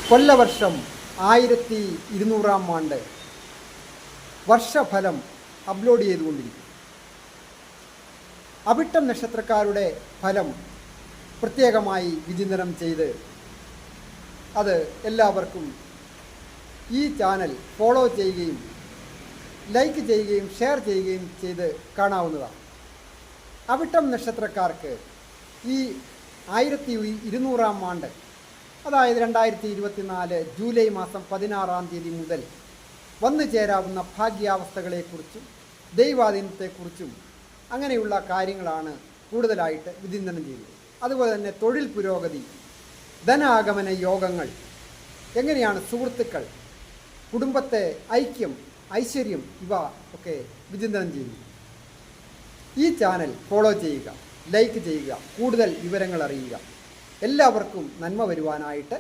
കൊല്ലവർഷം 1200 ആണ്ട് വർഷഫലം അപ്ലോഡ് ചെയ്തുകൊണ്ടിരിക്കും. അവിട്ടം നക്ഷത്രക്കാരുടെ ഫലം പ്രത്യേകമായി വിചിന്തനം ചെയ്ത് അത് എല്ലാവർക്കും ഈ ചാനൽ ഫോളോ ചെയ്യുകയും ലൈക്ക് ചെയ്യുകയും ഷെയർ ചെയ്യുകയും ചെയ്ത് കാണാവുന്നതാണ്. അവിട്ടം നക്ഷത്രക്കാർക്ക് ഈ 1200 ആണ്ട്, അതായത് 2024 ജൂലൈ മാസം 16 മുതൽ വന്നു ചേരാവുന്ന ഭാഗ്യാവസ്ഥകളെക്കുറിച്ചും ദൈവാധീനത്തെക്കുറിച്ചും അങ്ങനെയുള്ള കാര്യങ്ങളാണ് കൂടുതലായിട്ട് വിചിന്തനം ചെയ്യുന്നത്. അതുപോലെ തന്നെ തൊഴിൽ പുരോഗതി, ധനാഗമന യോഗങ്ങൾ, എങ്ങനെയാണ് സുഹൃത്തുക്കൾ, കുടുംബത്തെ ഐക്യം, ഐശ്വര്യം, ഇവ ഒക്കെ വിചിന്തനം ചെയ്യുന്നു. ഈ ചാനൽ ഫോളോ ചെയ്യുക, ലൈക്ക് ചെയ്യുക, കൂടുതൽ വിവരങ്ങൾ അറിയുക. എല്ലാവർക്കും നന്മ വരുവാനായിട്ട്